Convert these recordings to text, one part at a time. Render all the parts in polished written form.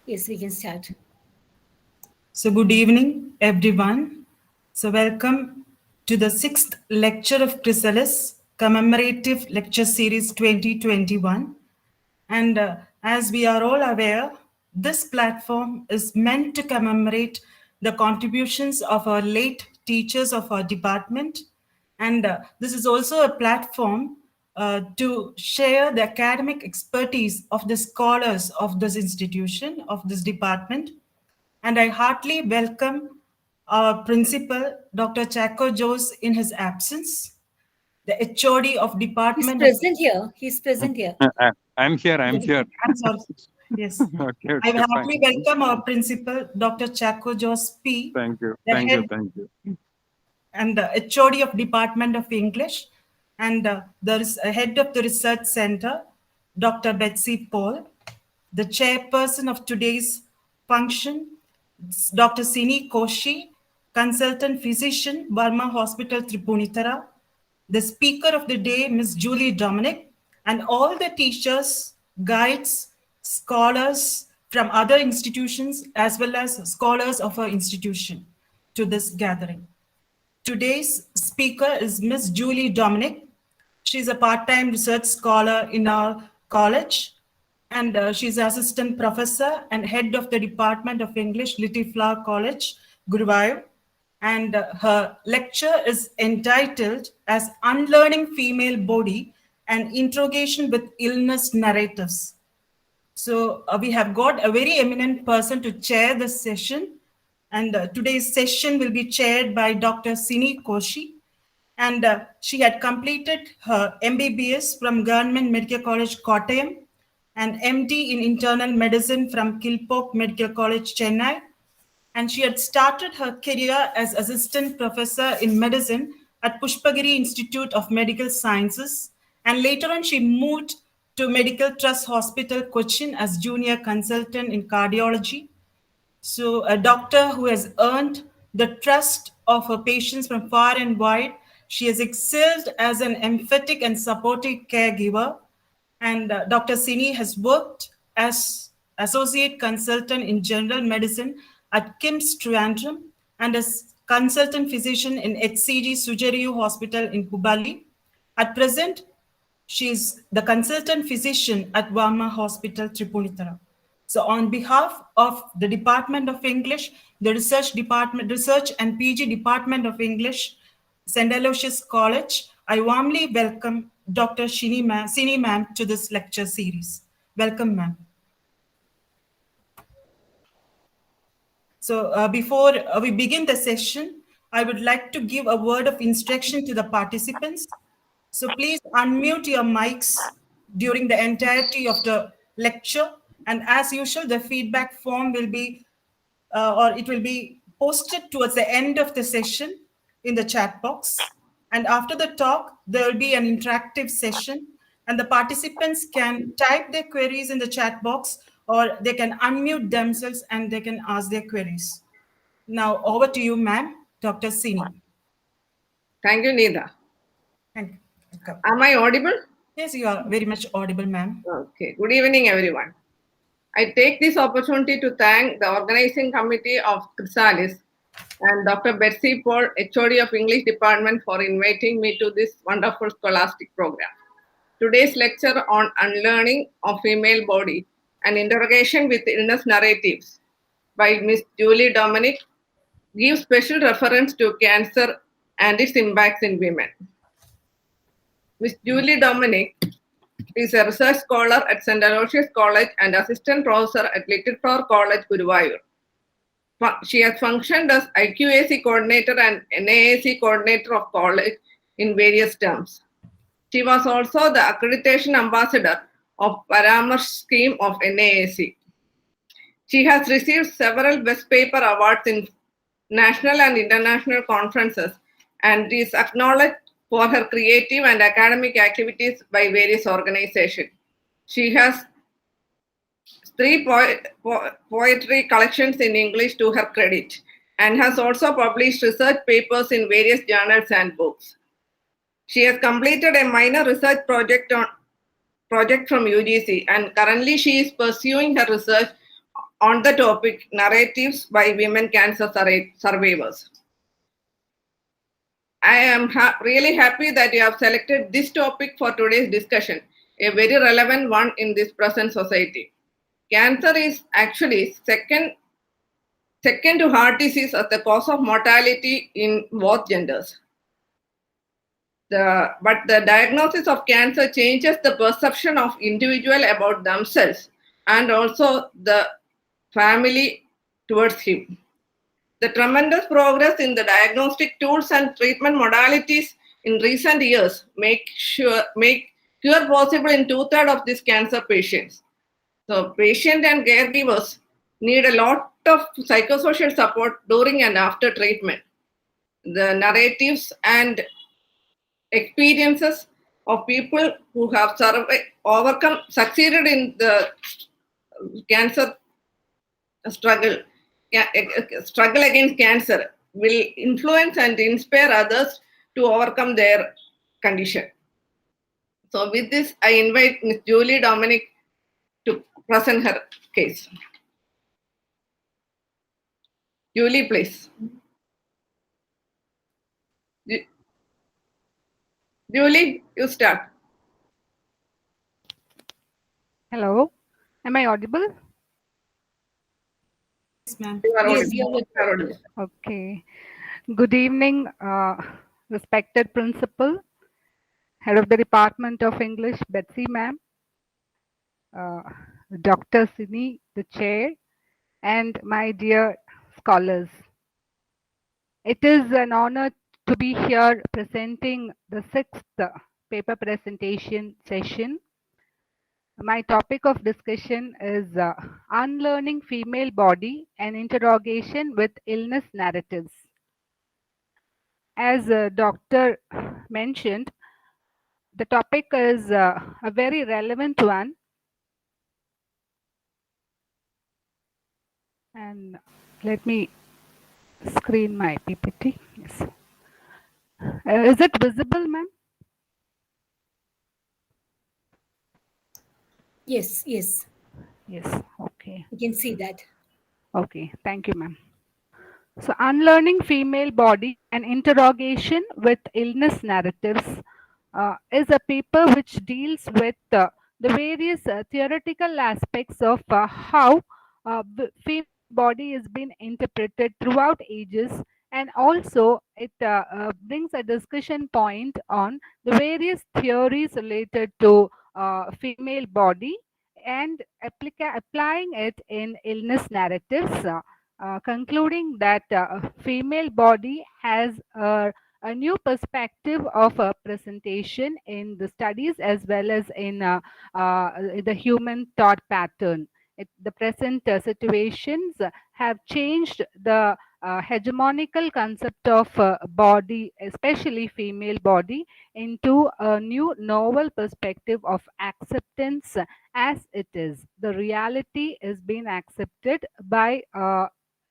Yes, we can start. So good evening, everyone. So welcome to the 6th lecture of Chrysalis Commemorative Lecture Series 2021. And as we are all aware, this platform is meant to commemorate the contributions of our late teachers of our department. And this is also a platform to share the academic expertise of the scholars of this institution, of this department. And I heartily welcome our principal, Dr. Chaco Jose, in his absence, the HOD of He's Department of... present here. He's present here. I'm here. I'm sorry. Yes. Okay, I fine. heartily welcome our principal, Dr. Chaco Jose P. Thank you. the Thank head you. Thank you. and the HOD of Department of English, and there is a head of the Research Center, Dr. Betsy Paul, the chairperson of today's function, Dr. Sini Koshi, consultant physician, Burma Hospital, Tripunithara, the speaker of the day, Ms. Julie Dominic, and all the teachers, guides, scholars from other institutions, as well as scholars of our institution to this gathering. Today's speaker is Ms. Julie Dominic. She's a part-time research scholar in our college, and she's assistant professor and head of the Department of English, Little Flower College, Guruvayur. And her lecture is entitled as Unlearning Female Body, an Interrogation with Illness Narratives. So we have got a very eminent person to chair the session. And today's session will be chaired by Dr. Sini Koshi. And she had completed her MBBS from Government Medical College, Kottayam, and MD in Internal Medicine from Kilpoke Medical College, Chennai. And she had started her career as assistant professor in medicine at Pushpagiri Institute of Medical Sciences. And later on, she moved to Medical Trust Hospital, Cochin, as junior consultant in cardiology. So a doctor who has earned the trust of her patients from far and wide. She has excelled as an emphatic and supportive caregiver. And Dr. Sini has worked as associate consultant in general medicine at KIMS Trivandrum and as consultant physician in HCG Sujariyu Hospital in Hubballi. At present, she is the consultant physician at Varma Hospital, Tripunithara. So on behalf of the Department of English, the Research and PG Department of English, St. Aloysius College, I warmly welcome Dr. Sini ma'am to this lecture series. Welcome, ma'am. So before we begin the session, I would like to give a word of instruction to the participants. So please unmute your mics during the entirety of the lecture. And as usual, the feedback form will be, it will be posted towards the end of the session in the chat box. And after the talk, there will be an interactive session and the participants can type their queries in the chat box or they can unmute themselves and they can ask their queries. Now over to you, ma'am, Dr. Sini. Thank you, Nida. Thank you. Am I audible? Yes, you are very much audible, ma'am. Okay. Good evening, everyone. I take this opportunity to thank the organizing committee of Chrysalis and Dr. Betsy Paul, HOD of English Department, for inviting me to this wonderful scholastic program. Today's lecture on unlearning of female body, an interrogation with illness narratives by Ms. Julie Dominic gives special reference to cancer and its impacts in women. Ms. Julie Dominic is a research scholar at St. Aloysius College and assistant professor at Little Flower College, Guruvayur. She has functioned as IQAC coordinator and NAAC coordinator of college in various terms. She was also the accreditation ambassador of Paramarsh scheme of NAAC. She has received several Best Paper awards in national and international conferences and is acknowledged for her creative and academic activities by various organizations. She has three poetry collections in English to her credit and has also published research papers in various journals and books. She has completed a minor research project from UGC, and currently she is pursuing her research on the topic narratives by women cancer survivors. I am really happy that you have selected this topic for today's discussion, a very relevant one in this present society. Cancer is actually second to heart disease as the cause of mortality in both genders. But the diagnosis of cancer changes the perception of individual about themselves and also the family towards him. The tremendous progress in the diagnostic tools and treatment modalities in recent years make cure possible in 2/3 of these cancer patients. So patient and caregivers need a lot of psychosocial support during and after treatment. The narratives and experiences of people who have succeeded in the cancer struggle against cancer will influence and inspire others to overcome their condition. So with this, I invite Ms. Julie Dominic to present her case. Julie, please. Julie, you start. Hello, am I audible? Yes, ma'am. You are Yes, audible. you are audible. Okay. Good evening, respected principal, head of the Department of English, Betsy ma'am, Dr. Sini, the chair, and my dear scholars. It is an honor to be here presenting the 6th paper presentation session. My topic of discussion is unlearning female body and interrogation with illness narratives. As Doctor mentioned, the topic is a very relevant one. And let me screen my PPT. Yes. Is it visible, ma'am? Yes, yes. Yes. Okay. You can see that. Okay. Thank you, ma'am. So, unlearning female body and interrogation with illness narratives is a paper which deals with the various theoretical aspects of how female body has been interpreted throughout ages, and also it brings a discussion point on the various theories related to female body and applying it in illness narratives. Concluding that female body has a new perspective of a presentation in the studies as well as in the human thought pattern. The present situations have changed the hegemonical concept of body, especially female body, into a new novel perspective of acceptance as it is. The reality is being accepted by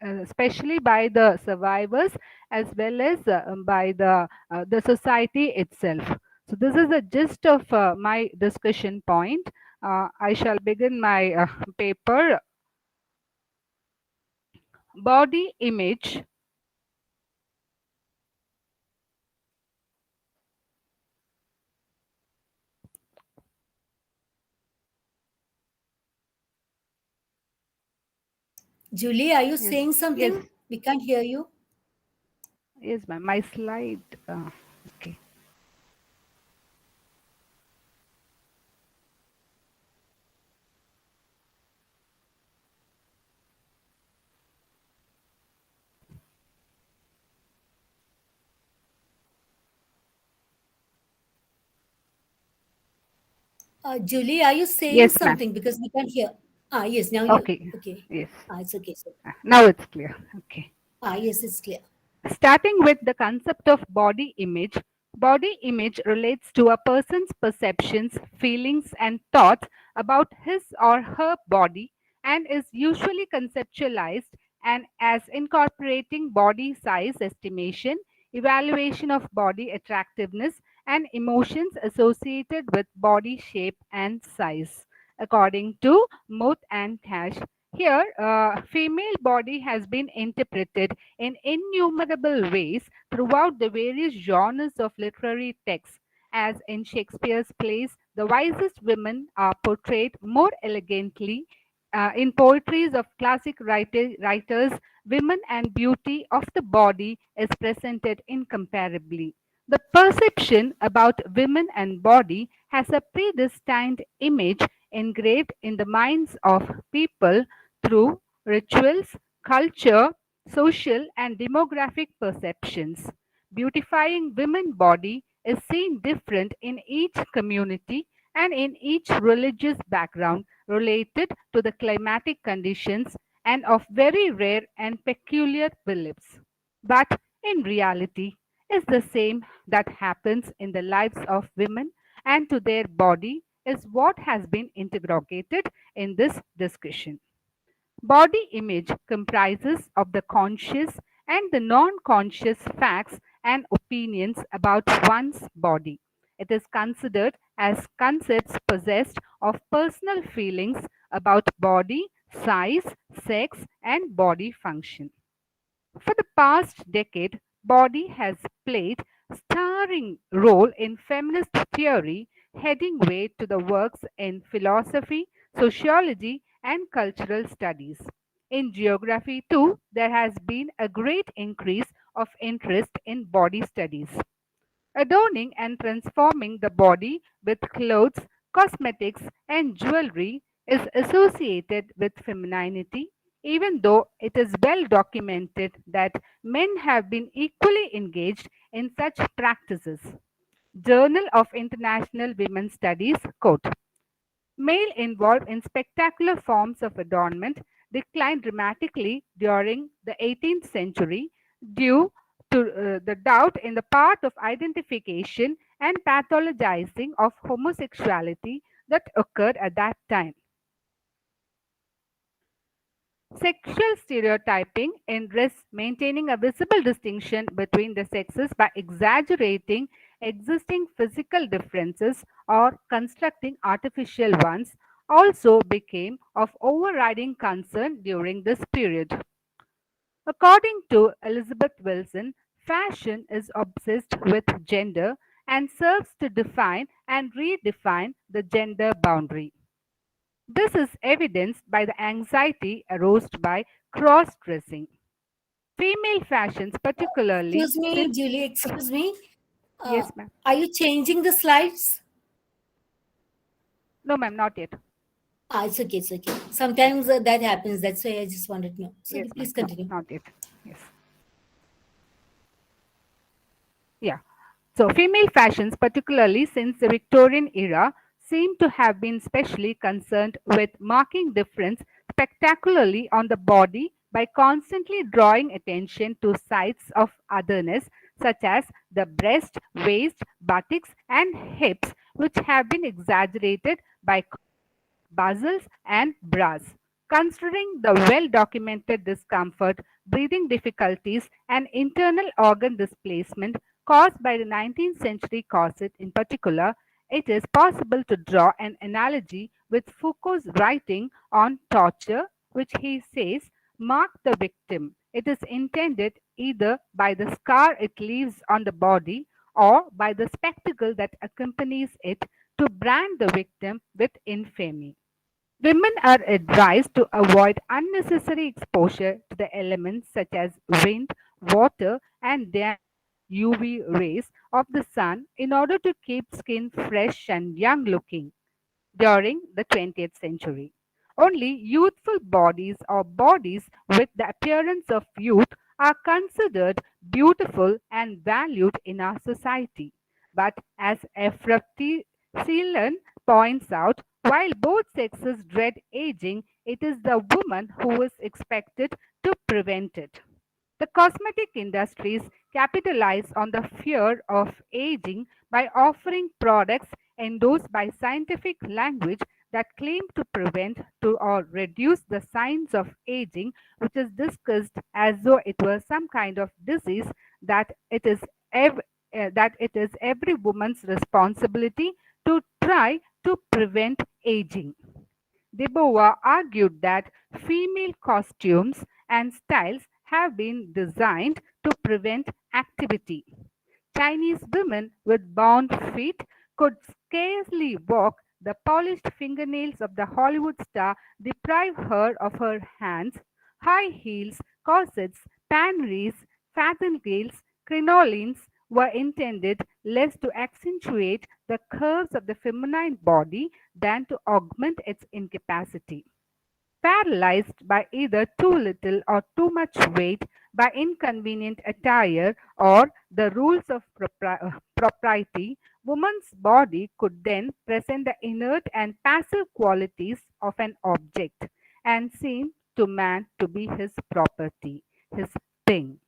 especially by the survivors as well as by the society itself. So this is the gist of my discussion point. I shall begin my paper. Body image. Julie, are you Yes, saying something? yes. We can't hear you. Yes, ma'am. My slide. Okay. Julie, are you saying Yes, ma'am. something? Because we can't hear. Yes, now you, Okay. okay. Yes. It's okay, sir. Now it's clear. Okay. Yes, it's clear. Starting with the concept of body image relates to a person's perceptions, feelings, and thoughts about his or her body and is usually conceptualized and as incorporating body size estimation, evaluation of body attractiveness, and emotions associated with body shape and size. According to Muth and Cash, here, female body has been interpreted in innumerable ways throughout the various genres of literary texts. As in Shakespeare's plays, the wisest women are portrayed more elegantly. In poetries of classic writers, women and beauty of the body is presented incomparably. The perception about women and body has a predestined image engraved in the minds of people through rituals, culture, social, and demographic perceptions. Beautifying women's body is seen different in each community and in each religious background related to the climatic conditions and of very rare and peculiar beliefs. But in reality, is the same that happens in the lives of women and to their body is what has been interrogated in this discussion. Body image comprises of the conscious and the non-conscious facts and opinions about one's body. It is considered as concepts possessed of personal feelings about body, size, sex, and body function. For the past decade, body has played starring role in feminist theory, heading way to the works in philosophy, sociology, and cultural studies. In geography too, there has been a great increase of interest in body studies. Adorning and transforming the body with clothes, cosmetics, and jewelry is associated with femininity, even though it is well documented that men have been equally engaged in such practices. Journal of International Women's Studies quote, male involved in spectacular forms of adornment declined dramatically during the 18th century due to the doubt in the part of identification and pathologizing of homosexuality that occurred at that time. Sexual stereotyping in dress, maintaining a visible distinction between the sexes by exaggerating existing physical differences or constructing artificial ones, also became of overriding concern during this period. According to Elizabeth Wilson, fashion is obsessed with gender and serves to define and redefine the gender boundary. This is evidenced by the anxiety aroused by cross-dressing. Female fashions, particularly Excuse me, since... Julie, excuse me. Uh, Yes, ma'am. are you changing the slides? No, ma'am, not yet. It's okay, it's okay. Sometimes that happens. That's why I just wanted to know. So Yes, ma'am. please No, continue. not yet. Yes. Yeah. So, female fashions, particularly since the Victorian era, seem to have been specially concerned with marking difference spectacularly on the body by constantly drawing attention to sites of otherness such as the breast, waist, buttocks, and hips, which have been exaggerated by bustles, and bras. Considering the well documented discomfort, breathing difficulties, and internal organ displacement caused by the 19th century corset in particular, it is possible to draw an analogy with Foucault's writing on torture, which he says mark the victim. It is intended either by the scar it leaves on the body or by the spectacle that accompanies it to brand the victim with infamy. Women are advised to avoid unnecessary exposure to the elements such as wind, water, and direct UV rays of the sun in order to keep skin fresh and young looking during the 20th century. Only youthful bodies or bodies with the appearance of youth are considered beautiful and valued in our society. But as Efrati Seelan points out, while both sexes dread aging, it is the woman who is expected to prevent it. The cosmetic industries capitalize on the fear of aging by offering products endorsed by scientific language that claim to prevent to or reduce the signs of aging, which is discussed as though it was some kind of disease that it is every woman's responsibility to try to prevent aging. Debowa argued that female costumes and styles have been designed to prevent activity. Chinese women with bound feet could scarcely walk. The polished fingernails of the Hollywood star deprive her of her hands. High heels, corsets, panries, fatengales, crinolines were intended less to accentuate the curves of the feminine body than to augment its incapacity. Paralyzed by either too little or too much weight, by inconvenient attire, or the rules of propriety, woman's body could then present the inert and passive qualities of an object and seem to man to be his property, his thing,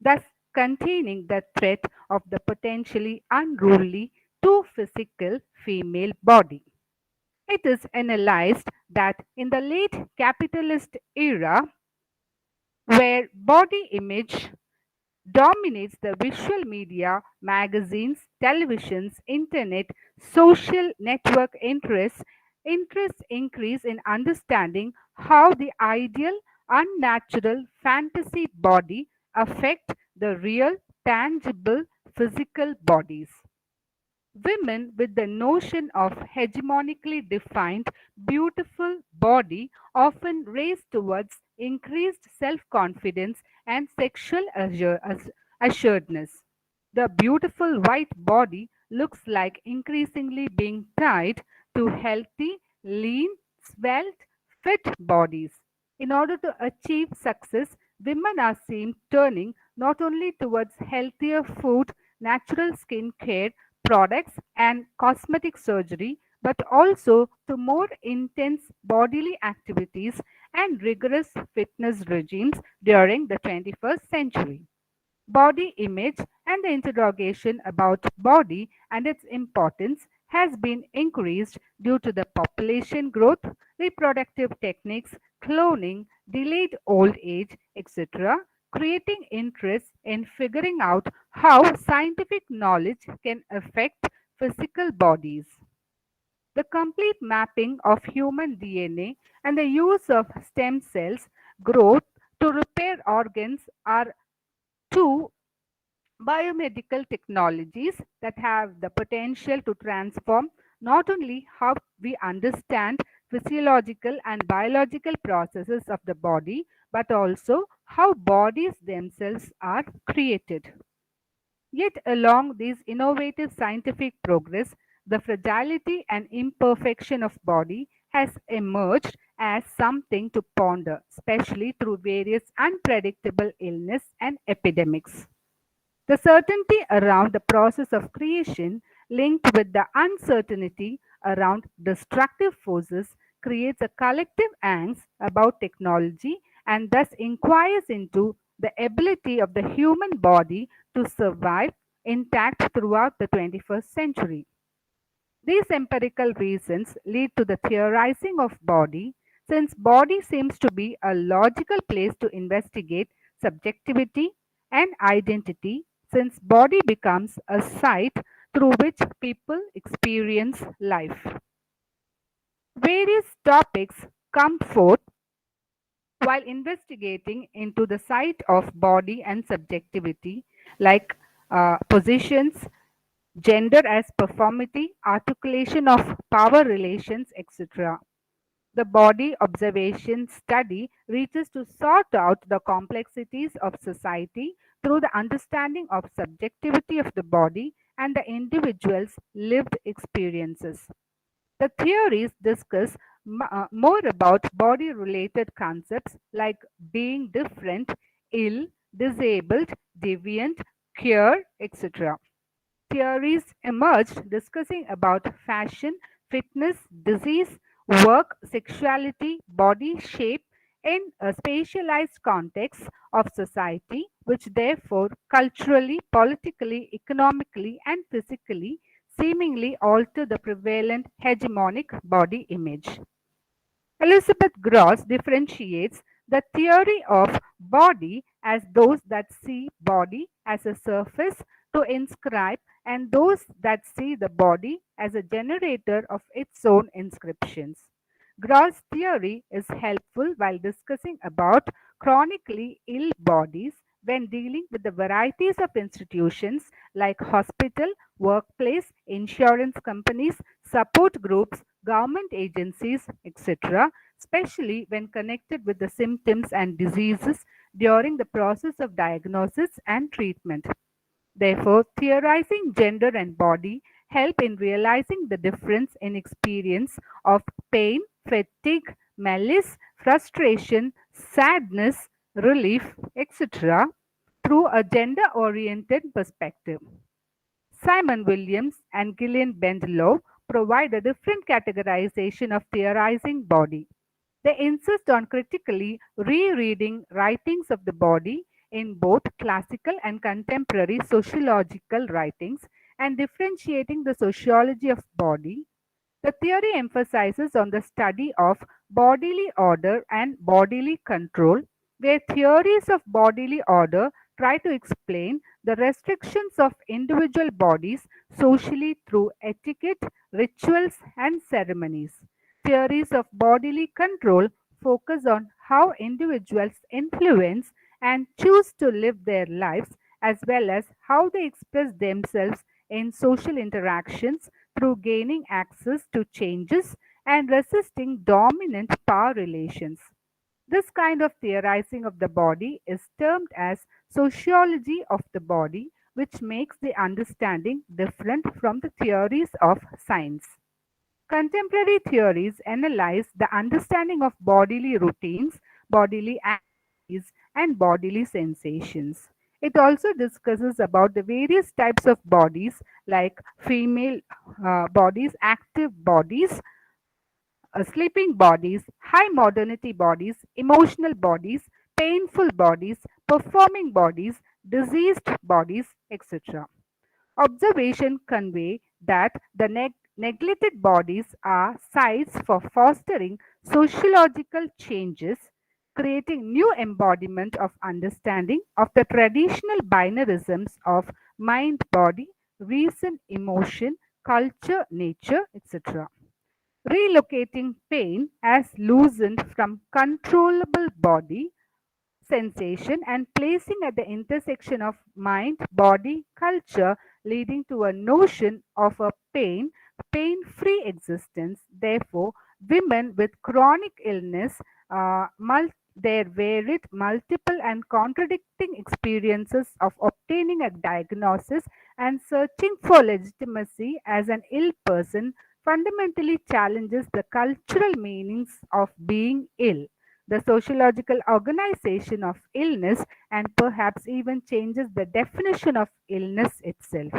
thus containing the threat of the potentially unruly, too physical female body. It is analyzed that in the late capitalist era, where body image dominates the visual media, magazines, televisions, internet, social network interests increase in understanding how the ideal, unnatural fantasy body affect the real, tangible physical bodies. Women with the notion of hegemonically defined, beautiful body often race towards increased self confidence and sexual assuredness. The beautiful white body looks like increasingly being tied to healthy, lean, svelte, fit bodies. In order to achieve success, women are seen turning not only towards healthier food, natural skin care, products, and cosmetic surgery, but also to more intense bodily activities and rigorous fitness regimes during the 21st century. Body image and the interrogation about body and its importance has been increased due to the population growth, reproductive techniques, cloning, delayed old age, etc., creating interest in figuring out how scientific knowledge can affect physical bodies. The complete mapping of human DNA and the use of stem cells growth to repair organs are two biomedical technologies that have the potential to transform not only how we understand physiological and biological processes of the body, but also how bodies themselves are created. Yet, along these innovative scientific progress, the fragility and imperfection of body has emerged as something to ponder, especially through various unpredictable illness and epidemics. The certainty around the process of creation, linked with the uncertainty around destructive forces, creates a collective angst about technology and thus inquires into the ability of the human body to survive intact throughout the 21st century. These empirical reasons lead to the theorizing of body, since body seems to be a logical place to investigate subjectivity and identity, since body becomes a site through which people experience life. Various topics come forth while investigating into the site of body and subjectivity, like positions, gender as performity, articulation of power relations, etc. The body observation study reaches to sort out the complexities of society through the understanding of subjectivity of the body and the individual's lived experiences. The theories discuss more about body related concepts like being different, ill, disabled, deviant, queer, etc. Theories emerged discussing about fashion, fitness, disease, work, sexuality, body shape in a spatialized context of society, which therefore culturally, politically, economically, and physically seemingly alter the prevalent hegemonic body image. Elizabeth Gross differentiates the theory of body as those that see body as a surface to inscribe and those that see the body as a generator of its own inscriptions. Gross' theory is helpful while discussing about chronically ill bodies when dealing with the varieties of institutions like hospital, workplace, insurance companies, support groups, government agencies, etc., especially when connected with the symptoms and diseases during the process of diagnosis and treatment. Therefore, theorizing gender and body help in realizing the difference in experience of pain, fatigue, malice, frustration, sadness, relief, etc. through a gender-oriented perspective. Simon Williams and Gillian Bendlow provide a different categorization of theorizing body. They insist on critically rereading writings of the body in both classical and contemporary sociological writings and differentiating the sociology of body. The theory emphasizes on the study of bodily order and bodily control, where theories of bodily order try to explain the restrictions of individual bodies socially through etiquette, rituals, and ceremonies. Theories of bodily control focus on how individuals influence and choose to live their lives, as well as how they express themselves in social interactions through gaining access to changes and resisting dominant power relations. This kind of theorizing of the body is termed as sociology of the body, which makes the understanding different from the theories of science. Contemporary theories analyze the understanding of bodily routines, bodily activities, and bodily sensations. It also discusses about the various types of bodies like female bodies, active bodies, sleeping bodies, high modernity bodies, emotional bodies, painful bodies, performing bodies, diseased bodies, etc. Observation convey that the neglected bodies are sites for fostering sociological changes, creating new embodiment of understanding of the traditional binarisms of mind body, reason emotion, culture nature, etc. Relocating pain as loosened from controllable body sensation and placing at the intersection of mind, body, culture, leading to a notion of a pain-free existence. Therefore, women with chronic illness, their varied, multiple, and contradicting experiences of obtaining a diagnosis and searching for legitimacy as an ill person fundamentally challenges the cultural meanings of being ill, the sociological organization of illness, and perhaps even changes the definition of illness itself.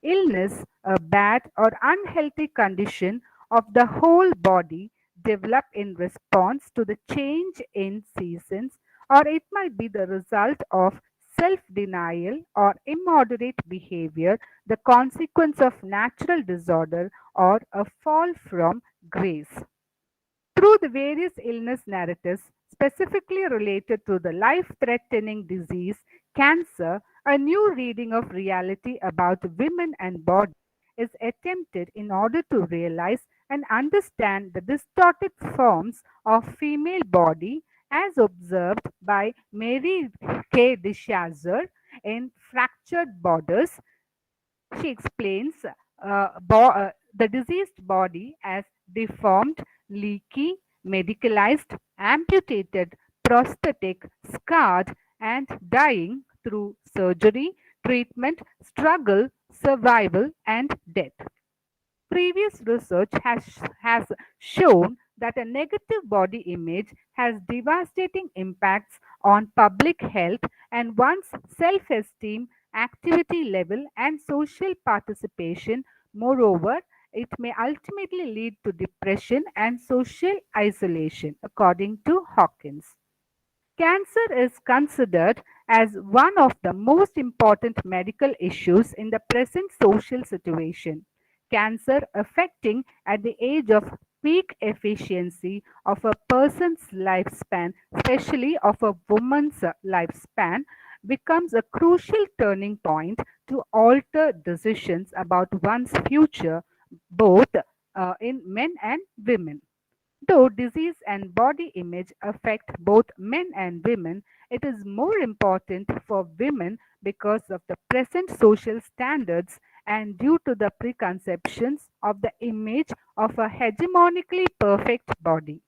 Illness, a bad or unhealthy condition of the whole body, developed in response to the change in seasons, or it might be the result of self denial or immoderate behavior, the consequence of natural disorder, or a fall from grace. Through the various illness narratives specifically related to the life threatening disease, cancer, a new reading of reality about women and body is attempted in order to realize and understand the distorted forms of female body as observed by Mary K. DeShazer in Fractured Borders. She explains the diseased body as deformed, leaky, medicalized, amputated, prosthetic, scarred, and dying through surgery, treatment, struggle, survival, and death. Previous research has shown that a negative body image has devastating impacts on public health and one's self esteem, activity level, and social participation. Moreover, it may ultimately lead to depression and social isolation, according to Hawkins. Cancer is considered as one of the most important medical issues in the present social situation. Cancer affecting at the age of peak efficiency of a person's lifespan, especially of a woman's lifespan, becomes a crucial turning point to alter decisions about one's future, both in men and women. Though disease and body image affect both men and women, it is more important for women because of the present social standards and due to the preconceptions of the image of a hegemonically perfect body.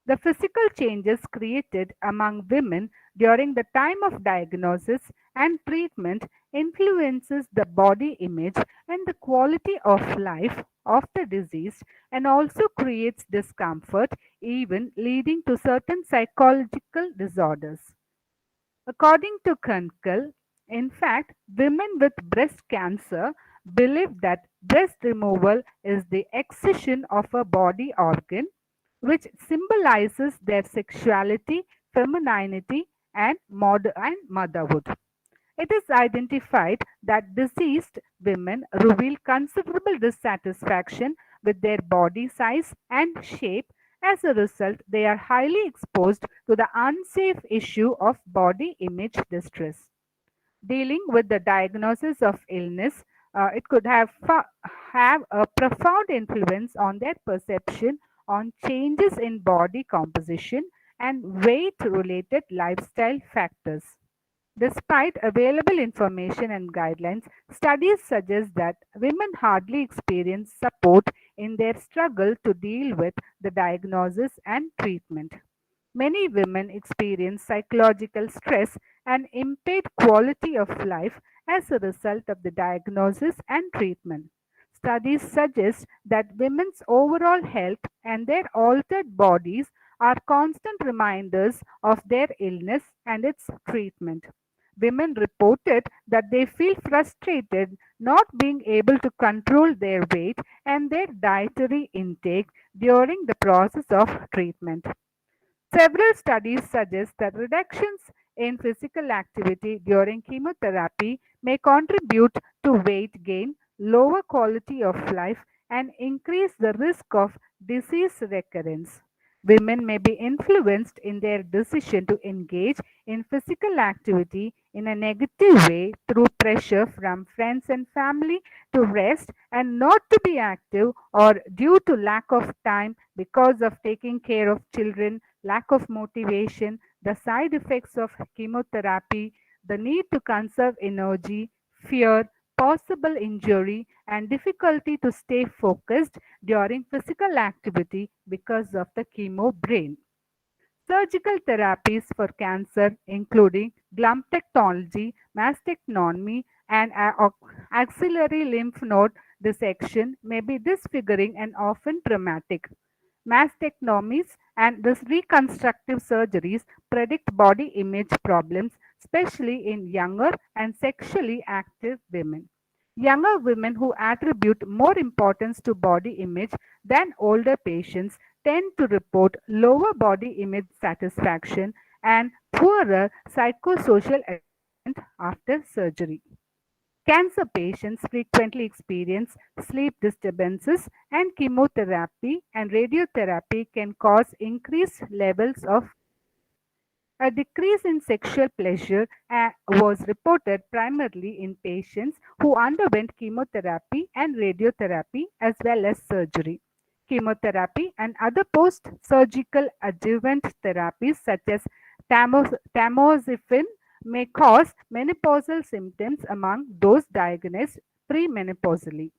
The physical changes created among women during the time of diagnosis and treatment influences the body image and the quality of life of the deceased and also creates discomfort, even leading to certain psychological disorders. According to Kunkel, in fact, women with breast cancer believe that breast removal is the excision of a body organ which symbolizes their sexuality, femininity, and motherhood. It is identified that deceased women reveal considerable dissatisfaction with their body size and shape. As a result, they are highly exposed to the unsafe issue of body image distress. Dealing with the diagnosis of illness, it could have a profound influence on their perception on changes in body composition and weight related lifestyle factors. Despite available information and guidelines, studies suggest that women hardly experience support in their struggle to deal with the diagnosis and treatment. Many women experience psychological stress and impaired quality of life as a result of the diagnosis and treatment. Studies suggest that women's overall health and their altered bodies are constant reminders of their illness and its treatment. Women reported that they feel frustrated not being able to control their weight and their dietary intake during the process of treatment. Several studies suggest that reductions in physical activity during chemotherapy may contribute to weight gain, lower quality of life, and increase the risk of disease recurrence. Women may be influenced in their decision to engage in physical activity in a negative way through pressure from friends and family to rest and not to be active, or due to lack of time because of taking care of children, lack of motivation, the side effects of chemotherapy, the need to conserve energy, fear, possible injury, and difficulty to stay focused during physical activity because of the chemo brain. Surgical therapies for cancer, including lumpectomy, mastectomy, and axillary lymph node dissection, may be disfiguring and often traumatic. Mastectomies and these reconstructive surgeries predict body image problems, especially in younger and sexually active women. Younger women who attribute more importance to body image than older patients tend to report lower body image satisfaction and poorer psychosocial assessment after surgery. Cancer patients frequently experience sleep disturbances, and chemotherapy and radiotherapy can cause increased levels of a decrease in sexual pleasure was reported primarily in patients who underwent chemotherapy and radiotherapy as well as surgery. Chemotherapy and other post surgical adjuvant therapies such as tamoxifen may cause menopausal symptoms among those diagnosed premenopausally.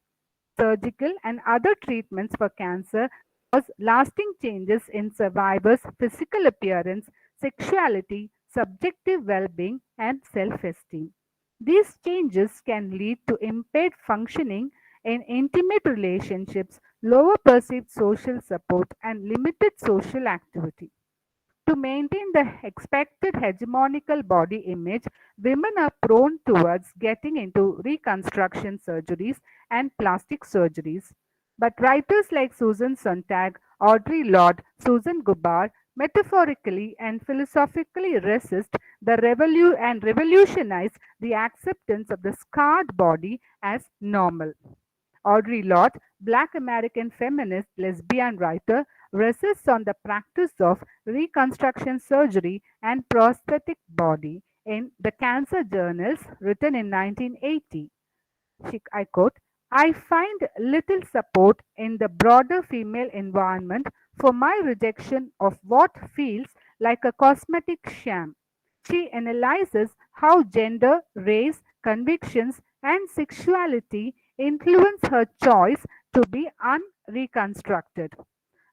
Surgical and other treatments for cancer cause lasting changes in survivors' physical appearance, sexuality, subjective well being, and self esteem. These changes can lead to impaired functioning in intimate relationships, lower perceived social support, and limited social activity. To maintain the expected hegemonical body image, women are prone towards getting into reconstruction surgeries and plastic surgeries. But writers like Susan Sontag, Audre Lorde, Susan Gobar metaphorically and philosophically resist and revolutionize the acceptance of the scarred body as normal. Audre Lorde, Black American feminist lesbian writer, resists on the practice of reconstruction surgery and prosthetic body in the Cancer Journals written in 1980. I quote, I find little support in the broader female environment for my rejection of what feels like a cosmetic sham. She analyzes how gender, race, convictions, and sexuality influence her choice to be unreconstructed.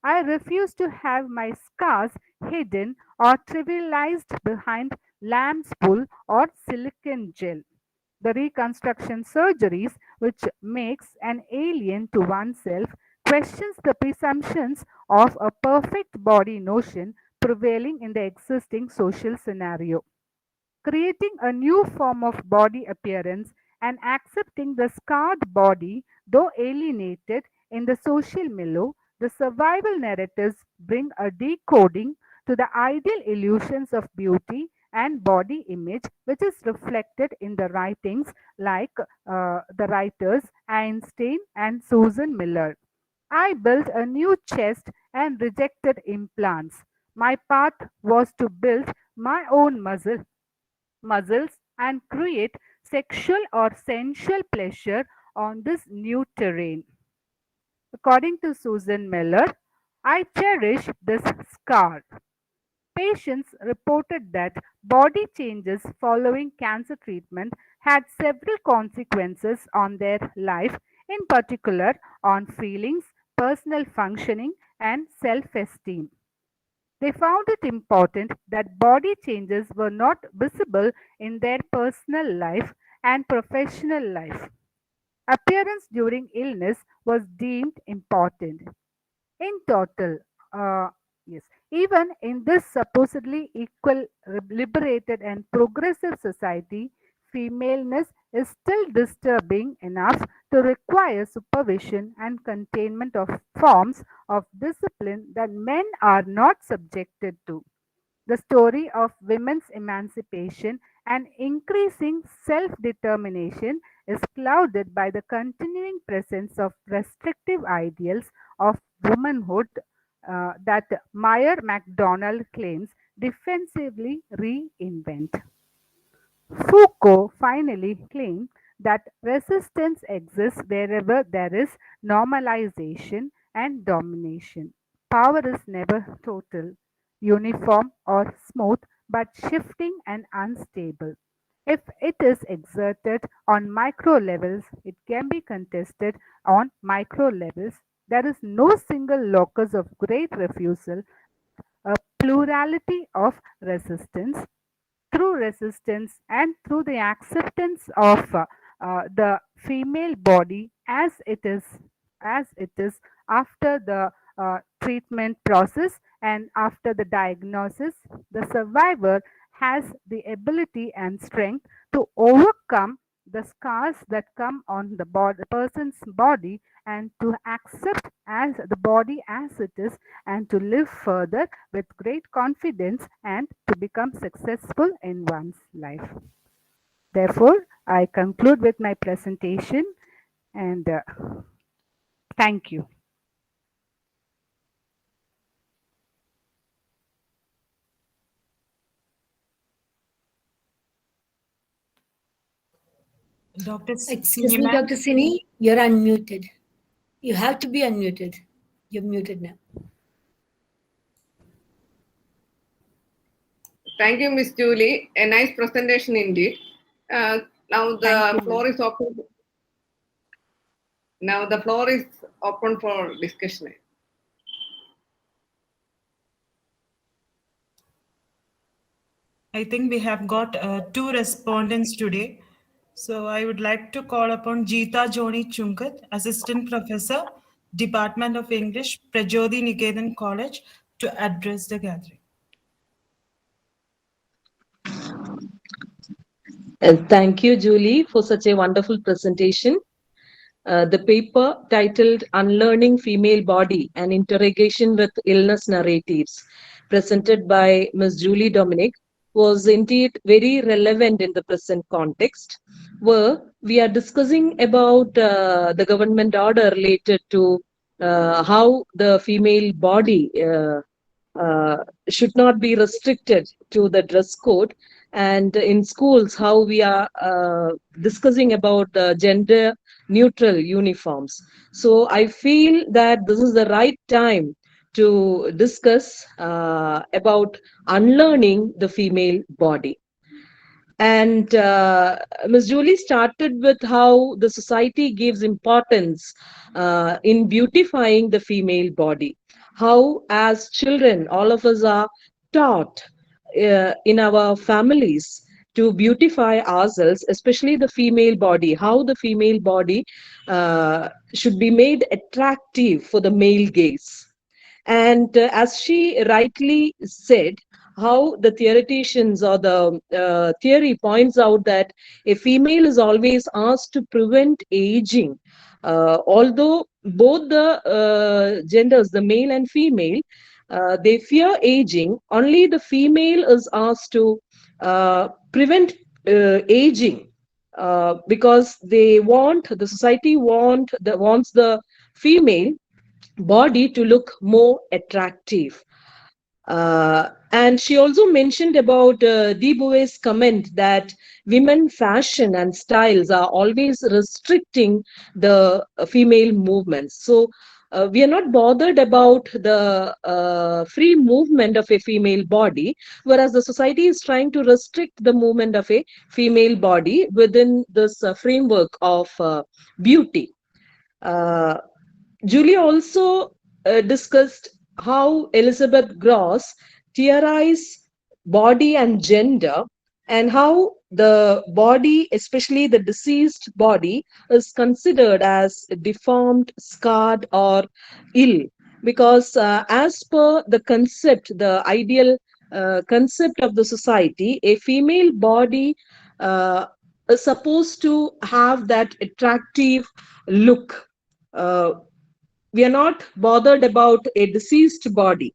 I refuse to have my scars hidden or trivialized behind lamb's wool or silicone gel. The reconstruction surgeries, which makes an alien to oneself, questions the presumptions of a perfect body notion prevailing in the existing social scenario. Creating a new form of body appearance and accepting the scarred body, though alienated in the social milieu, the survival narratives bring a decoding to the ideal illusions of beauty and body image, which is reflected in the writings like the writers Einstein and Susan Miller. I built a new chest and rejected implants. My path was to build my own muscles and create sexual or sensual pleasure on this new terrain. According to Susan Miller, I cherish this scar. Patients reported that body changes following cancer treatment had several consequences on their life, in particular on feelings, personal functioning, and self esteem. They found it important that body changes were not visible in their personal life and professional life. Appearance during illness was deemed important. In total, uh, yes, even in this supposedly equal, liberated, and progressive society, femaleness is still disturbing enough to require supervision and containment of forms of discipline that men are not subjected to. The story of women's emancipation and increasing self determination is clouded by the continuing presence of restrictive ideals of womanhood that Meyer MacDonald claims defensively reinvent. Foucault finally claimed that resistance exists wherever there is normalization and domination. Power is never total, uniform, or smooth, but shifting and unstable. If it is exerted on micro levels, it can be contested on micro levels. There is no single locus of great refusal, a plurality of resistance. Through resistance and through the acceptance of the female body as it is after the treatment process and after the diagnosis, the survivor has the ability and strength to overcome the scars that come on the person's body and to accept as the body as it is and to live further with great confidence and to become successful in one's life. Therefore, I conclude with my presentation and thank you. Dr. Excuse Sini me, ma'am. Dr. Sini, you're unmuted. You have to be unmuted. You're muted now. Thank you, Miss Julie. A nice presentation indeed. Now the Thank you, floor is open. Now the floor is open for discussion. I think we have got two respondents today. So I would like to call upon Geeta Joni Chungat, Assistant Professor, Department of English, Prajodi Niketan College, to address the gathering. Thank you, Julie, for such a wonderful presentation. the paper titled Unlearning Female Body, an Interrogation with Illness Narratives, presented by Ms. Julie Dominic, was indeed very relevant in the present context, where we are discussing about the government order related to how the female body should not be restricted to the dress code, and in schools how we are discussing about gender neutral uniforms. So I feel that this is the right time to discuss about unlearning the female body. And Ms. Julie started with how the society gives importance in beautifying the female body. How, as children, all of us are taught in our families to beautify ourselves, especially the female body, how the female body should be made attractive for the male gaze. And as she rightly said, how the theoreticians or the theory points out that a female is always asked to prevent aging. Although both the genders, the male and female, they fear aging, only the female is asked to prevent aging, because they want, the society wants the female body to look more attractive. And she also mentioned about De Beauvoir's comment that women fashion and styles are always restricting the female movements. So we are not bothered about the free movement of a female body, whereas the society is trying to restrict the movement of a female body within this framework of beauty. Julie also discussed how Elizabeth Gross theorized body and gender, and how the body, especially the deceased body, is considered as deformed, scarred, or ill. Because as per the concept, the ideal concept of the society, a female body is supposed to have that attractive look. We are not bothered about a deceased body,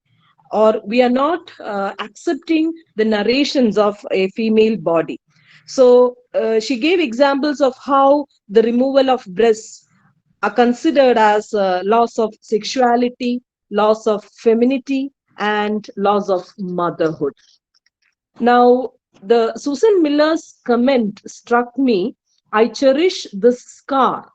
or we are not accepting the narrations of a female body. So she gave examples of how the removal of breasts are considered as loss of sexuality, loss of femininity, and loss of motherhood. Now, the Susan Miller's comment struck me. I cherish this scar.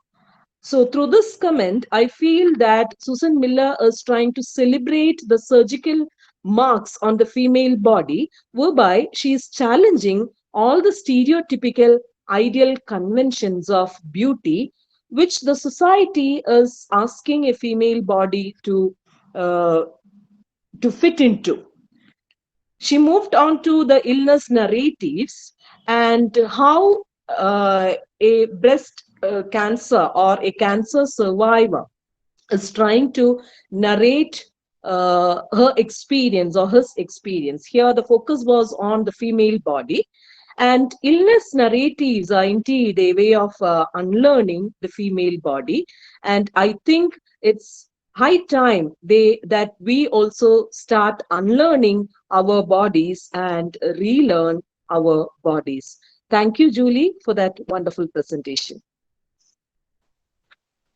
So through this comment, I feel that Susan Miller is trying to celebrate the surgical marks on the female body, whereby she is challenging all the stereotypical ideal conventions of beauty, which the society is asking a female body uh, to fit into. She moved on to the illness narratives and how a breast cancer or a cancer survivor is trying to narrate her experience or his experience. Here, the focus was on the female body. And illness narratives are indeed a way of unlearning the female body. And I think it's high time that we also start unlearning our bodies and relearn our bodies. Thank you, Julie, for that wonderful presentation.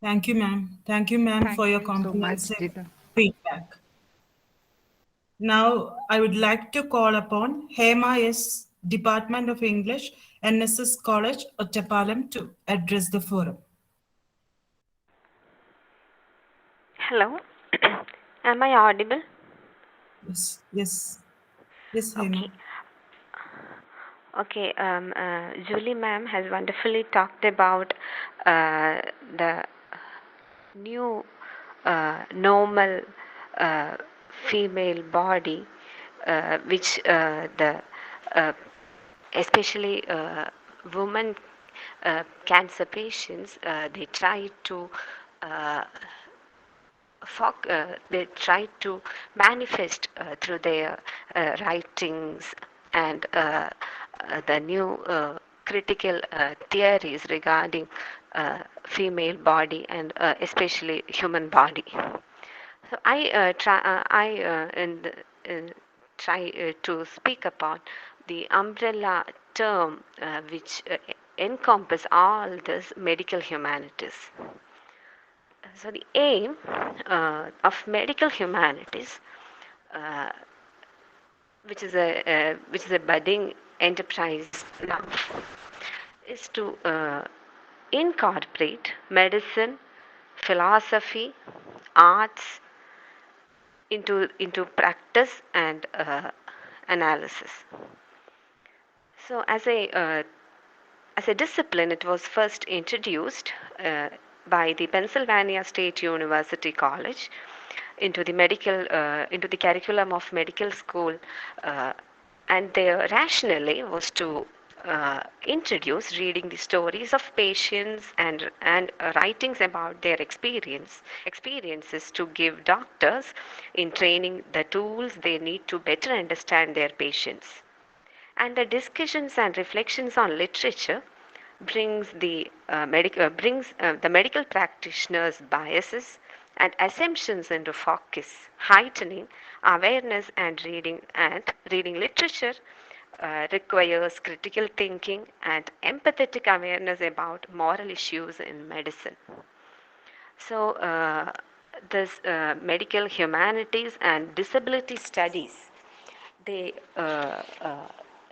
Thank you, ma'am. Thank you, ma'am, Thank for your you so much, comprehensive Jita. feedback. Now, I would like to call upon Hema S., Department of English, NSS College, Ottapalam, to address the forum. Hello, am I audible? Yes, yes, yes, Hema. Okay. Julie ma'am has wonderfully talked about the new normal female body, which the especially women cancer patients they try to they try to manifest through their writings and the new critical theories regarding female body and especially human body. So try to speak about the umbrella term which encompass all this medical humanities. So the aim of medical humanities, uh, which is a budding enterprise now, is to incorporate medicine, philosophy, arts into practice and analysis. So as a discipline, it was first introduced by the Pennsylvania State University College into the curriculum of medical school, and their rationale was to introduce reading the stories of patients and writings about their experiences to give doctors in training the tools they need to better understand their patients. And the discussions and reflections on literature brings the medical practitioners' biases and assumptions into focus, heightening awareness and reading literature requires critical thinking and empathetic awareness about moral issues in medicine. So, this medical humanities and disability studies, they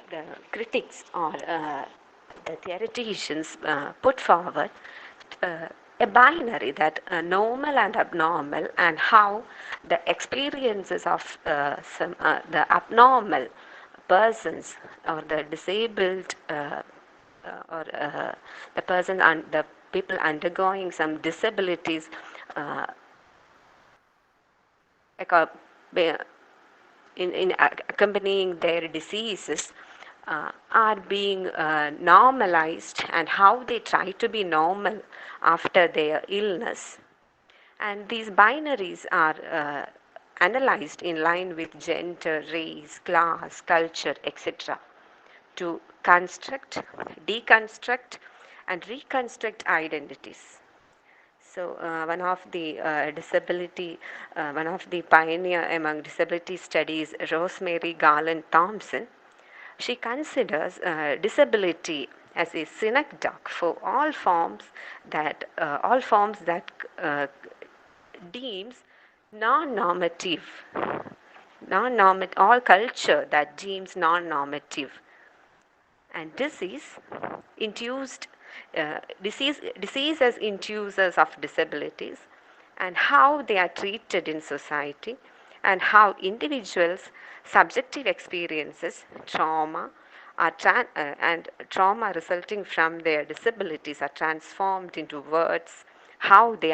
the critics or the theoreticians put forward uh, a binary that normal and abnormal, and how the experiences of the abnormal persons or the disabled or the person and the people undergoing some disabilities uh, acco- be- in accompanying their diseases are being normalized, and how they try to be normal after their illness. And these binaries are analyzed in line with gender, race, class, culture, etc., to construct, deconstruct, and reconstruct identities. So, one of the pioneer among disability studies, Rosemary Garland Thompson, she considers disability as a synecdoche for all forms that deems non-normative, all culture that deems non-normative, and disease as inducers of disabilities, and how they are treated in society, and how individuals' subjective experiences, and trauma resulting from their disabilities are transformed into words, how they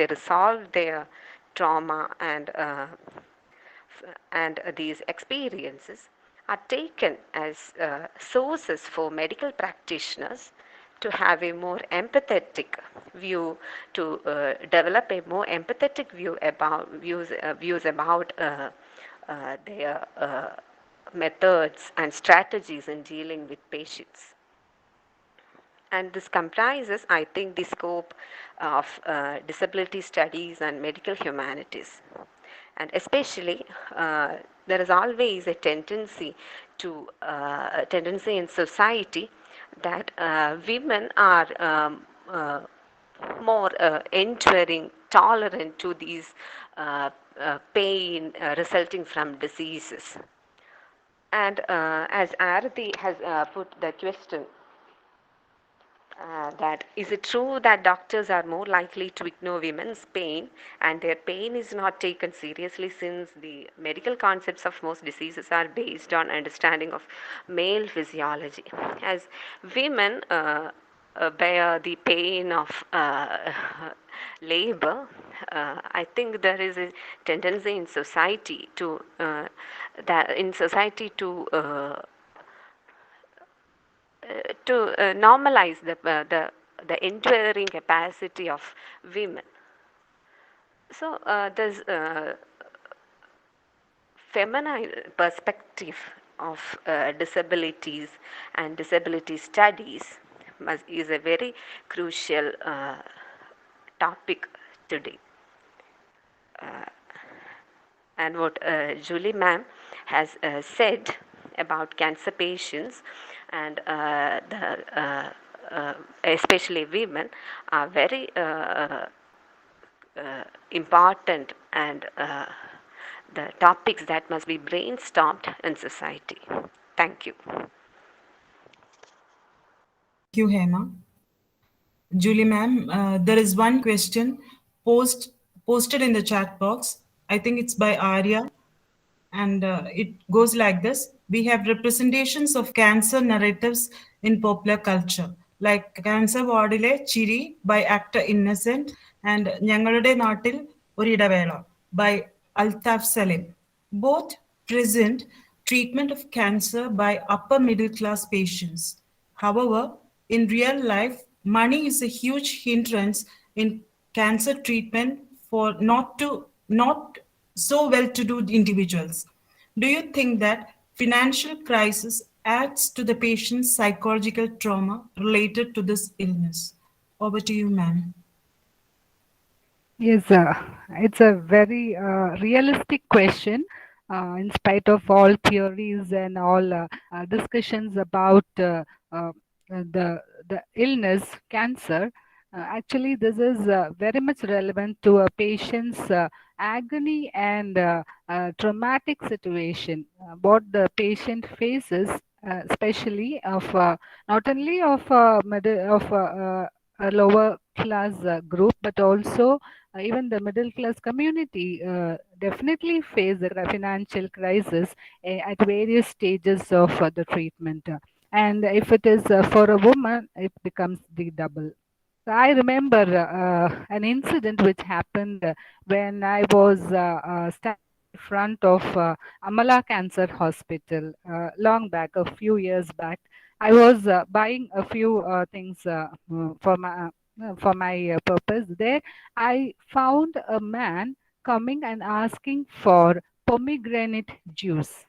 resolve their trauma, and these experiences are taken as sources for medical practitioners to have a more empathetic view, to develop a more empathetic views about their methods and strategies in dealing with patients. And this comprises, I think, the scope of disability studies and medical humanities. And especially, there is always a tendency in society that women are more enduring, tolerant to these pain resulting from diseases. And as Arati has put the question, that is it true that doctors are more likely to ignore women's pain, and their pain is not taken seriously, since the medical concepts of most diseases are based on understanding of male physiology, as women bear the pain of labor. I think there is a tendency in society to normalize the enduring capacity of women. So there's feminine perspective of disabilities and disability studies is a very crucial topic today. And what Julie ma'am has said about cancer patients and especially women are very important and the topics that must be brainstormed in society. Thank you. Thank you, Hema. Julie ma'am, there is one question posted in the chat box. I think it's by Arya, and it goes like this. We have representations of cancer narratives in popular culture, like Cancer Wardile Chiri by actor Innocent and Nyangalude Natil Uridavela by Altaf Salim. Both present treatment of cancer by upper middle class patients. However, in real life, money is a huge hindrance in cancer treatment for not so well-to-do individuals. Do you think that financial crisis adds to the patient's psychological trauma related to this illness? Over to you, ma'am. Yes, it's a very realistic question. In spite of all theories and all discussions about the illness, cancer, actually this is very much relevant to a patient's agony and traumatic situation. What the patient faces, especially of not only of a lower class group, but also even the middle class community definitely face the financial crisis at various stages of the treatment. And if it is for a woman, it becomes the double. So I remember an incident which happened when I was standing in front of Amala Cancer Hospital long back, a few years back. I was buying a few things for my purpose. There, I found a man coming and asking for pomegranate juice.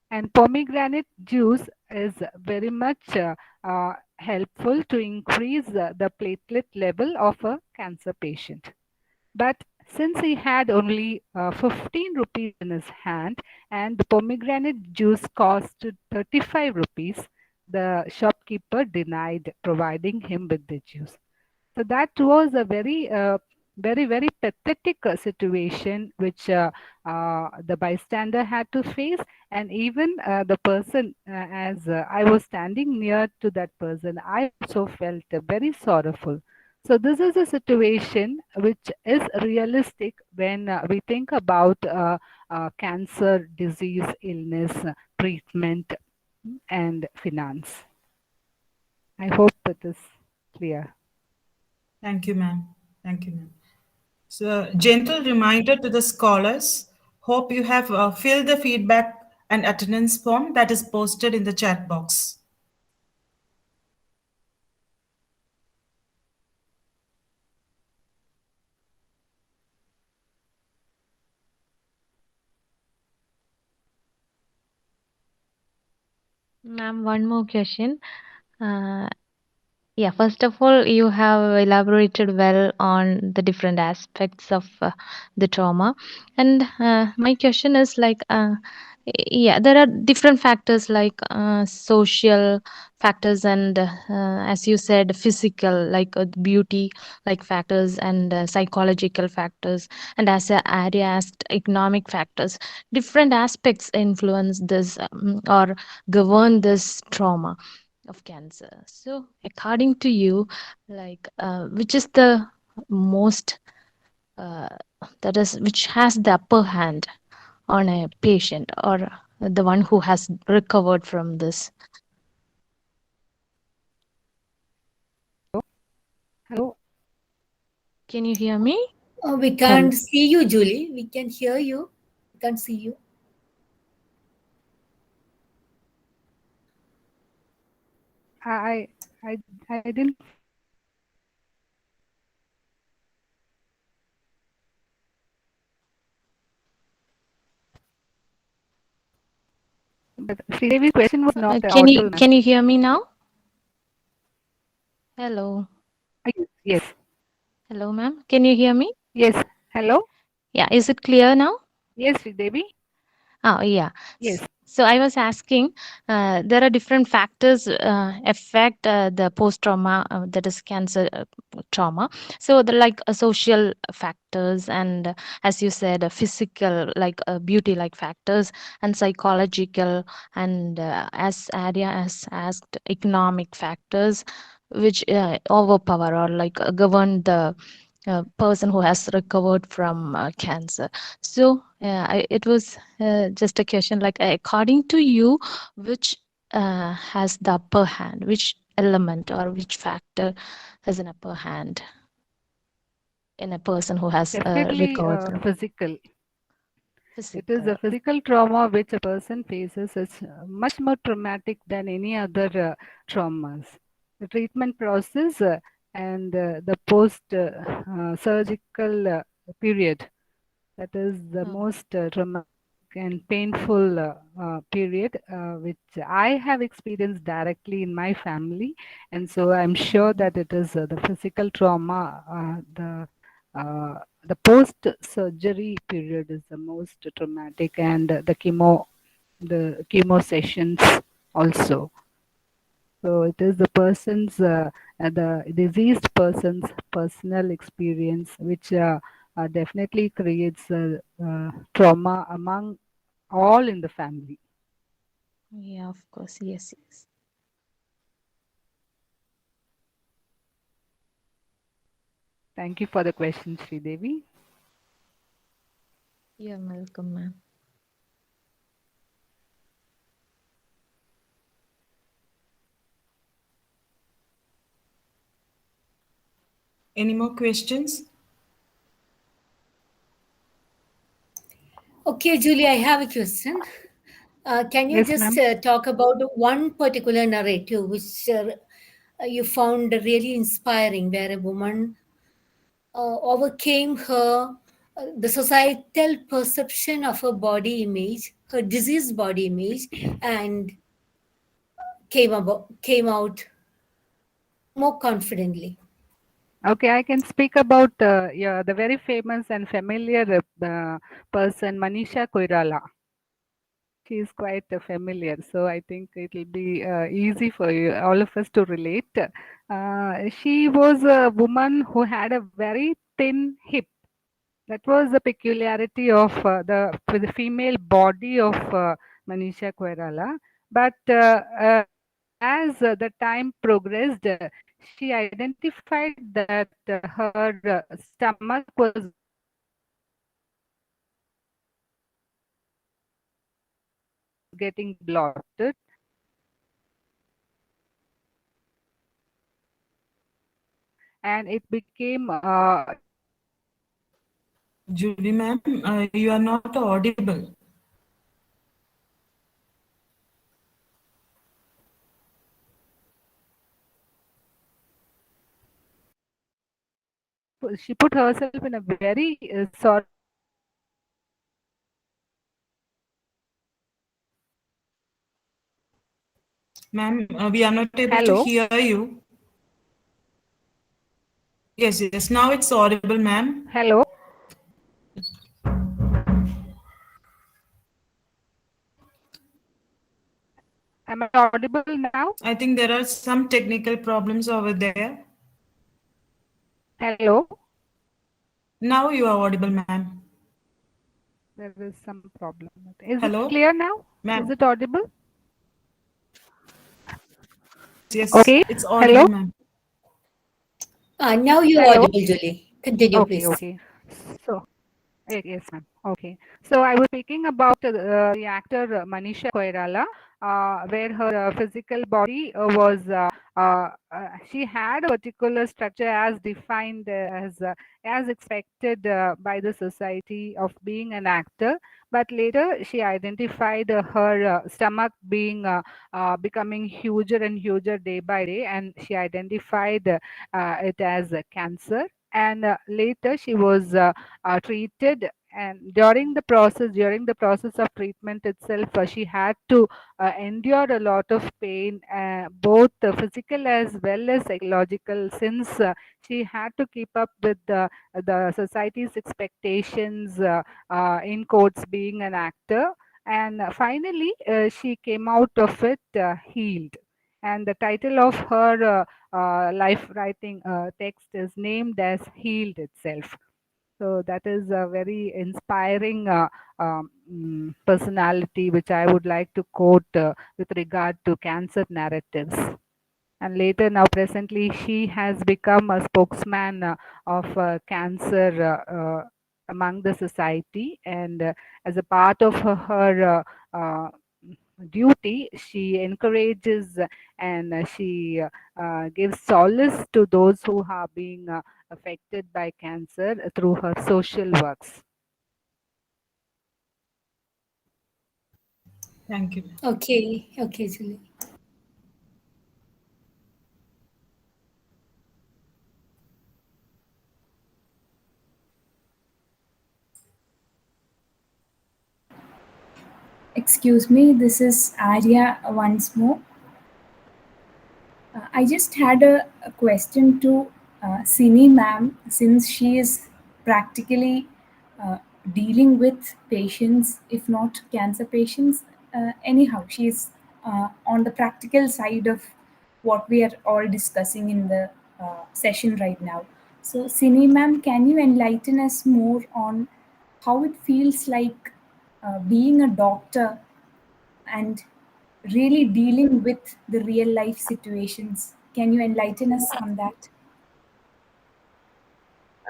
And pomegranate juice is very much helpful to increase the platelet level of a cancer patient. But since he had only 15 rupees in his hand and the pomegranate juice cost 35 rupees, the shopkeeper denied providing him with the juice. So that was a very pathetic situation which the bystander had to face, and even the person, as I was standing near to that person, I also felt very sorrowful. So this is a situation which is realistic when we think about cancer, disease, illness, treatment, and finance. I hope it is clear. Thank you, ma'am. Thank you, ma'am. So, gentle reminder to the scholars. Hope you have filled the feedback and attendance form that is posted in the chat box. Ma'am, one more question. Yeah, first of all, you have elaborated well on the different aspects of the trauma. And my question is like, yeah, there are different factors like social factors and, as you said, physical, like beauty, like factors, and psychological factors. And as Arya asked, economic factors. Different aspects influence this or govern this trauma of cancer. So, according to you, like which is the most that is which has the upper hand on a patient or the one who has recovered from this? Hello. Can you hear me? Oh, we can't see you, Julie. We can hear you. We can't see you. I didn't. But Sridevi's question was not audible, ma'am. Can you hear me now? Hello. Yes. Hello, ma'am. Can you hear me? Yes. Hello. Yeah. Is it clear now? Yes, Devi. Oh, yeah. Yes. So I was asking, there are different factors affect the post-trauma, that is cancer trauma. So the like social factors and, as you said, physical like beauty like factors and psychological and as Arya has asked, economic factors which overpower or like govern the person who has recovered from cancer. So it was just a question like, according to you, which has the upper hand, which element or which factor has an upper hand in a person who has Definitely recovered from physical. It is physical? a physical trauma which a person faces is much more traumatic than any other traumas. The treatment process and the post surgical period, that is the Oh, most traumatic and painful period which I have experienced directly in my family. And so I'm sure that it is the physical trauma, the post surgery period is the most traumatic, and the chemo sessions also. So it is the person's, the diseased person's personal experience, which definitely creates trauma among all in the family. yeah, of course. Yes, yes. Thank you for the question, Sridevi. You're welcome, ma'am. Any more questions? Okay, Julie, I have a question. Can you Yes, just ma'am. talk about one particular narrative which you found really inspiring, where a woman overcame the societal perception of her body image, her diseased body image, and came out more confidently? Okay, I can speak about yeah, the very famous and familiar person, Manisha Koirala. She is quite familiar, so I think it will be easy for you, all of us to relate. She was a woman who had a very thin hip. That was the peculiarity of the female body of Manisha Koirala. But as the time progressed, she identified that her stomach was getting bloated, and it became Julie ma'am, you are not audible. she put herself in a very sort. Ma'am, we are not able to Hello. hear you. Yes, yes. Now it's audible, ma'am. Hello. Am I audible now? I think there are some technical problems over there. Hello. Now you are audible, ma'am. There is some problem. Is it Hello, clear now? ma'am. Is it audible? Yes, Okay. it's Hello. audible, ma'am. Now you're Hello. audible, Julie. Continue, Okay. please. Okay. So yes, ma'am. Okay. So I was speaking about the actor Manisha Koirala, where her physical body she had a particular structure as defined as expected by the society of being an actor. But later she identified her stomach being becoming huger and huger day by day, and she identified it as cancer. And later she was treated and during the process of treatment itself, she had to endure a lot of pain, both physical as well as psychological, since she had to keep up with the society's expectations, in quotes, being an actor. And finally, she came out of it healed. And the title of her life writing text is named as Healed itself. So that is a very inspiring personality, which I would like to quote with regard to cancer narratives. And later, now presently, she has become a spokesman of cancer among the society. And as a part of duty, she encourages and she gives solace to those who are being affected by cancer through her social works. Thank you. Okay, Julie. Excuse me, this is Arya once more. I just had a question to Sini ma'am, since she is practically uh, dealing with patients, if not cancer patients. Anyhow, she is on the practical side of what we are all discussing in the session right now. So, Sini ma'am, can you enlighten us more on how it feels like being a doctor and really dealing with the real life situations? Can you enlighten us on that?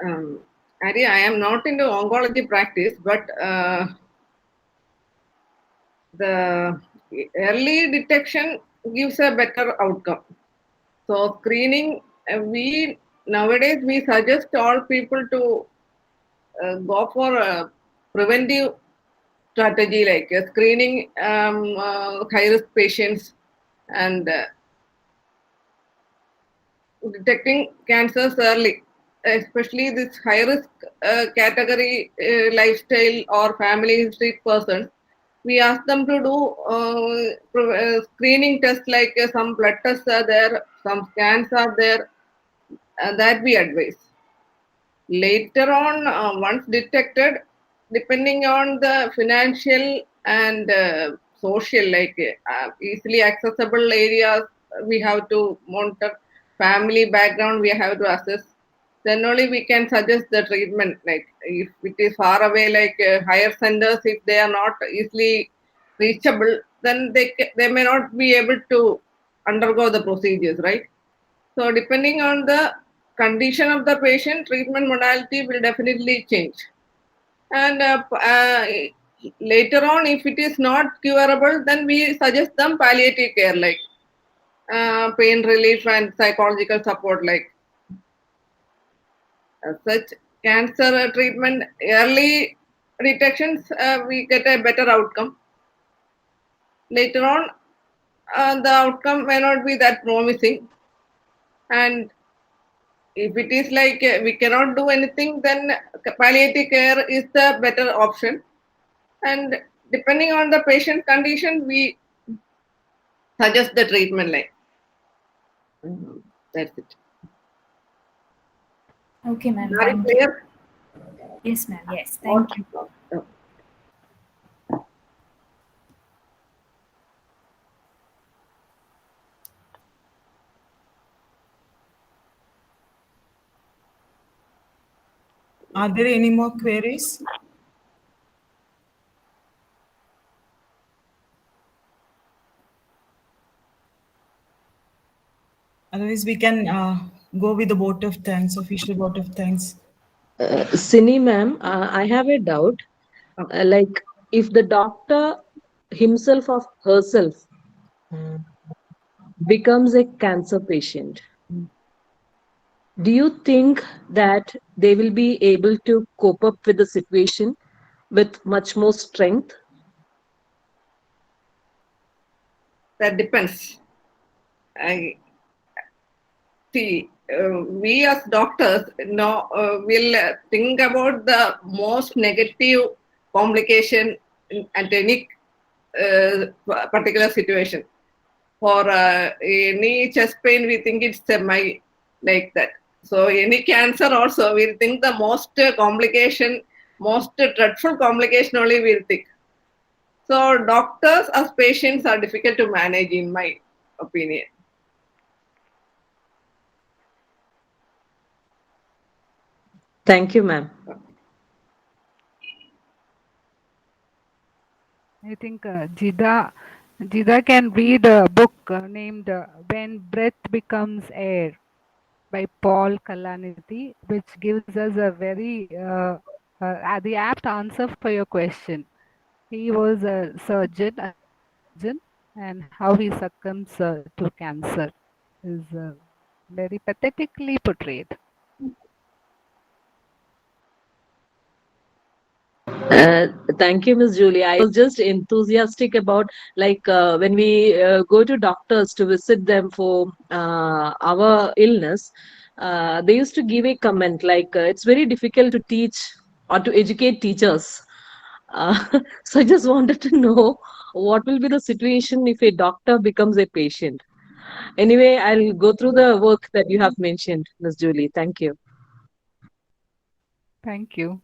Ari, I am not into oncology practice, but the early detection gives a better outcome. So screening, we nowadays we suggest all people to go for a preventive strategy like screening high risk patients and detecting cancers early, especially this high risk category lifestyle or family history persons. We ask them to do screening tests like some blood tests are there, some scans are there, that we advise. Later on, once detected, depending on the financial and social, like easily accessible areas, we have to monitor family background, we have to assess. Then only we can suggest the treatment. Like if it is far away, like higher centers, if they are not easily reachable, then they may not be able to undergo the procedures, right? So depending on the condition of the patient, treatment modality will definitely change. And later on, if it is not curable, then we suggest them palliative care like pain relief and psychological support. Like such cancer treatment, early detections, we get a better outcome. Later on, the outcome may not be that promising. And if it is like we cannot do anything, then palliative care is the better option. And depending on the patient condition, we suggest the treatment like. That's it. Okay, ma'am. Very Thank you. clear? Yes, ma'am. Yes, thank you. Okay. Are there any more queries? Otherwise, we can go with the vote of thanks, official vote of thanks. Sini ma'am, I have a doubt. Like, if the doctor himself or herself becomes a cancer patient, do you think that they will be able to cope up with the situation with much more strength? That depends. I see. we as doctors will think about the most negative complication at any particular situation. For any chest pain, we think it's semi like that. So any cancer also, we'll think the most complication, most dreadful complication only we'll think. So doctors as patients are difficult to manage, in my opinion. Thank you, ma'am. I think Jida can read a book named When Breath Becomes Air by Paul Kalanidhi, which gives us a very the apt answer for your question. He was a surgeon, and how he succumbs to cancer is very pathetically portrayed. Thank you, Miss Julie. I was just enthusiastic about when we go to doctors to visit them for our illness. They used to give a comment like it's very difficult to teach or to educate teachers. So I just wanted to know what will be the situation if a doctor becomes a patient. Anyway, I'll go through the work that you have mentioned, Miss Julie. Thank you. Thank you.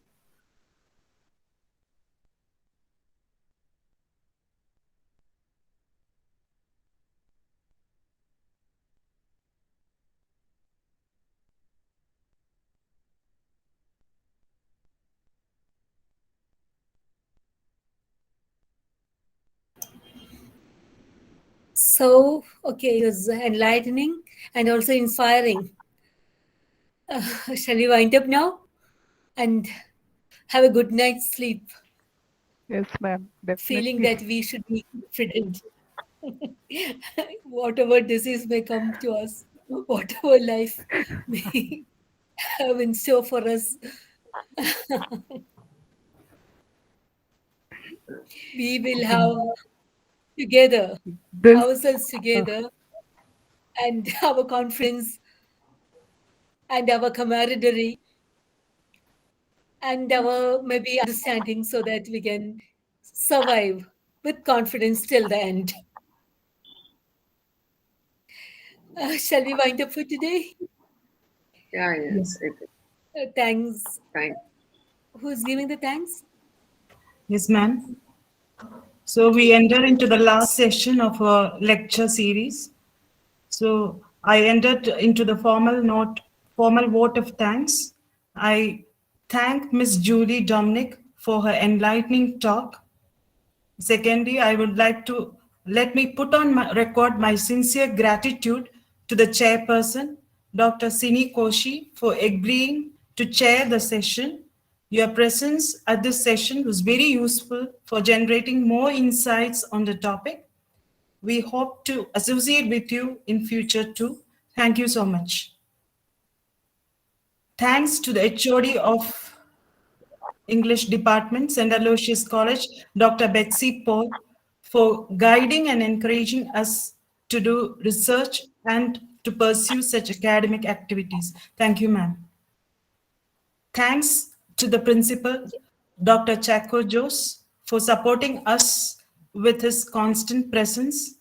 So, okay, it was enlightening and also inspiring. Shall we wind up now and have a good night's sleep, Yes, ma'am. Definitely. feeling that we should be confident. Whatever disease may come to us, whatever life may have in store for us, we will have together, This ourselves together, and our confidence and our camaraderie and our maybe understanding so that we can survive with confidence till the end. Shall we wind up for today? Yeah, yes. Thanks. Thanks. Who's giving the thanks? Yes, ma'am. So we enter into the last session of our lecture series. So I entered into the formal vote of thanks. I thank Miss Julie Dominic for her enlightening talk. Secondly, I would like to let me put on my record my sincere gratitude to the chairperson, Dr. Sini Koshi, for agreeing to chair the session. Your presence at this session was very useful for generating more insights on the topic. We hope to associate with you in future too. Thank you so much. Thanks to the HOD of English Department, St. Aloysius College, Dr. Betsy Paul, for guiding and encouraging us to do research and to pursue such academic activities. Thank you, ma'am. Thanks to the principal, Dr. Chaco Jose, for supporting us with his constant presence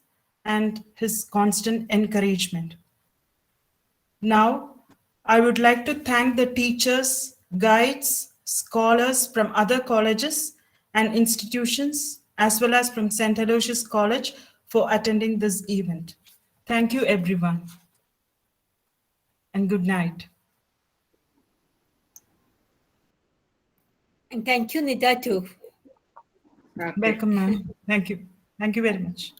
and his constant encouragement. Now, I would like to thank the teachers, guides, scholars from other colleges and institutions, as well as from St. Aloysius College for attending this event. Thank you, everyone, and good night. And thank you, Nita, too. Okay. Welcome, ma'am. Thank you. Thank you very much.